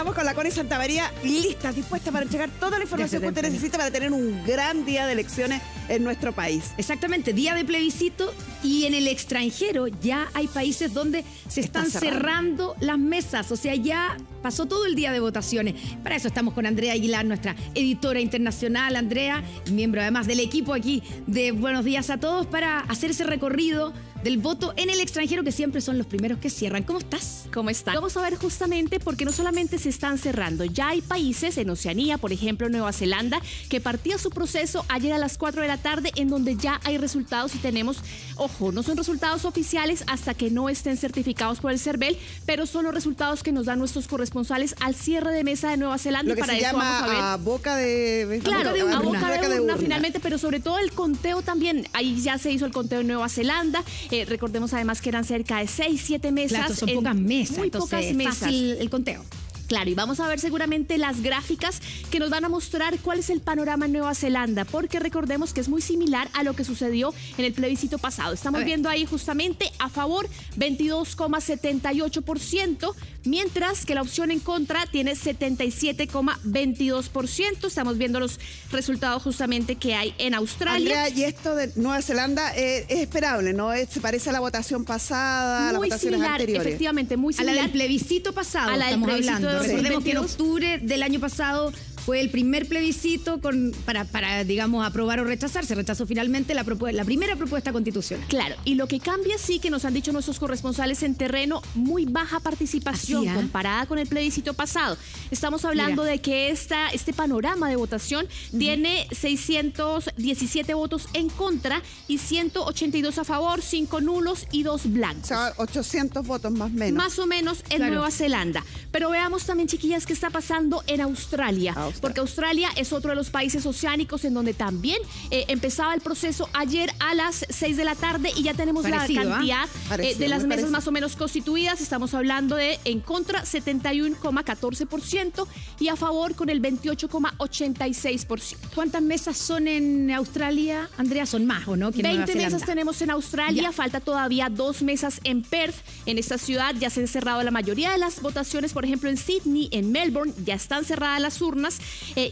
estamos con la Connie Santamaría listas, dispuestas para entregar toda la información que usted necesita para tener un gran día de elecciones en nuestro país. Exactamente, día de plebiscito, y en el extranjero ya hay países donde se están cerrando las mesas, o sea, ya pasó todo el día de votaciones. Para eso estamos con Andrea Aguilar, nuestra editora internacional. Andrea, miembro además del equipo aquí de Buenos Días a Todos, para hacer ese recorrido del voto en el extranjero, que siempre son los primeros que cierran. ¿Cómo estás? ¿Cómo estás? Vamos a ver justamente porque no solamente se están cerrando, ya hay países en Oceanía, por ejemplo Nueva Zelanda, que partía su proceso ayer a las 4 de la tarde, en donde ya hay resultados y tenemos, ojo, no son resultados oficiales hasta que no estén certificados por el CERVEL, pero son los resultados que nos dan nuestros corresponsales al cierre de mesa de Nueva Zelanda. Lo que para se eso llama vamos a ver. a boca de... Claro, a boca de urna urna finalmente, pero sobre todo el conteo también. Ahí ya se hizo el conteo en Nueva Zelanda. Recordemos además que eran cerca de 6, 7 mesas. Claro, son pocas mesas. Muy pocas mesas. Fácil el conteo. Claro, y vamos a ver seguramente las gráficas que nos van a mostrar cuál es el panorama en Nueva Zelanda, porque recordemos que es muy similar a lo que sucedió en el plebiscito pasado. Estamos viendo ahí justamente a favor 22,78%, mientras que la opción en contra tiene 77,22%. Estamos viendo los resultados justamente que hay en Australia. Andrea, y esto de Nueva Zelanda es esperable, ¿no? Se parece a la votación pasada, a las votaciones anteriores. Efectivamente, muy similar. A la del plebiscito pasado, a la del estamos plebiscito hablando. de Recordemos que en 2022. octubre del año pasado fue el primer plebiscito para, digamos, aprobar o rechazar. Se rechazó finalmente la primera propuesta constitucional. Claro, y lo que cambia sí que nos han dicho nuestros corresponsales en terreno, muy baja participación comparada con el plebiscito pasado. Estamos hablando de que este panorama de votación tiene 617 votos en contra y 182 a favor, 5 nulos y 2 blancos. O sea, 800 votos más o menos. Más o menos en Nueva Zelanda. Pero veamos también, chiquillas, qué está pasando en Australia. Porque Australia es otro de los países oceánicos en donde también empezaba el proceso ayer a las 6 de la tarde y ya tenemos la cantidad de las mesas más o menos constituidas. Estamos hablando de en contra 71,14% y a favor con el 28,86%. ¿Cuántas mesas son en Australia, Andrea? Son más, ¿o no? 20 mesas tenemos en Australia, falta todavía 2 mesas en Perth. En esta ciudad ya se han cerrado la mayoría de las votaciones, por ejemplo en Sydney, en Melbourne, ya están cerradas las urnas.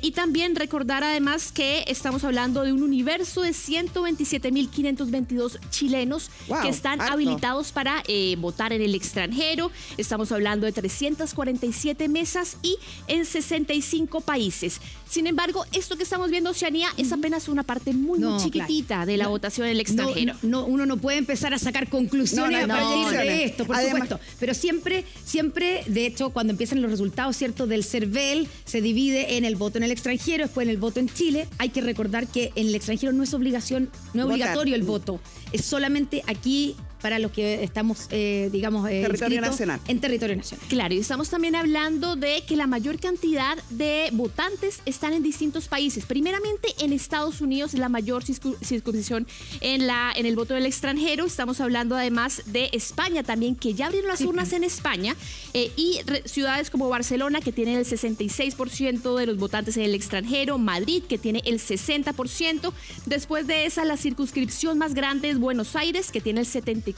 Y también recordar además que estamos hablando de un universo de 127.522 chilenos que están habilitados para votar en el extranjero. Estamos hablando de 347 mesas y en 65 países. Sin embargo, esto que estamos viendo, Oceanía, es apenas una parte muy chiquitita de la votación en el extranjero. Uno no puede empezar a sacar conclusiones a partir de esto, por supuesto. Pero siempre, de hecho, cuando empiezan los resultados, ¿cierto?, del CERVEL, se divide en el voto en el extranjero, después en el voto en Chile. Hay que recordar que en el extranjero no es obligatorio el voto. Es solamente aquí para los que estamos, digamos, territorio nacional. En territorio nacional. Claro, y estamos también hablando de que la mayor cantidad de votantes están en distintos países. Primeramente, en Estados Unidos es la mayor circunscripción en el voto del extranjero. Estamos hablando además de España también, que ya abrieron las urnas en España, y ciudades como Barcelona, que tienen el 66% de los votantes en el extranjero, Madrid, que tiene el 60%. Después de esa, la circunscripción más grande es Buenos Aires, que tiene el 74%,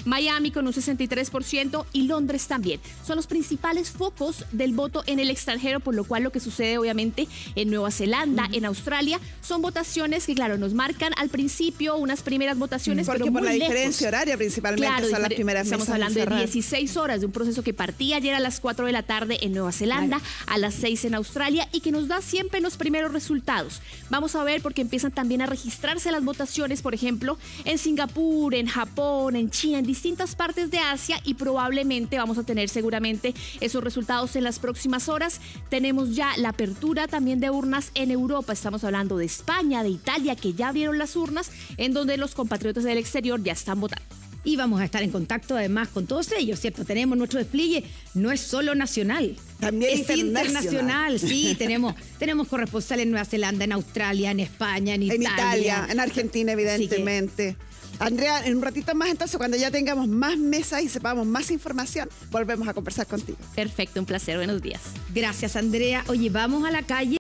Miami con un 63% y Londres también. Son los principales focos del voto en el extranjero, por lo cual lo que sucede obviamente en Nueva Zelanda, en Australia, son votaciones que, claro, nos marcan al principio unas primeras votaciones, porque pero por muy la lejos. Diferencia horaria principalmente son las primeras mesas. Estamos hablando de 16 horas de un proceso que partía ayer a las 4 de la tarde en Nueva Zelanda, a las 6 en Australia, y que nos da siempre los primeros resultados. Vamos a ver porque empiezan también a registrarse las votaciones, por ejemplo, en Singapur, en Japón, en China, en distintas partes de Asia, y probablemente vamos a tener seguramente esos resultados en las próximas horas. Tenemos ya la apertura también de urnas en Europa. Estamos hablando de España, de Italia, que ya abrieron las urnas, en donde los compatriotas del exterior ya están votando. Y vamos a estar en contacto además con todos ellos, ¿cierto? Tenemos nuestro despliegue, no es solo nacional, también es internacional. Sí, tenemos corresponsales en Nueva Zelanda, en Australia, en España, en Italia, en Argentina, evidentemente. Andrea, en un ratito más, entonces, cuando ya tengamos más mesas y sepamos más información, volvemos a conversar contigo. Perfecto, un placer, buenos días. Gracias, Andrea. Oye, vamos a la calle.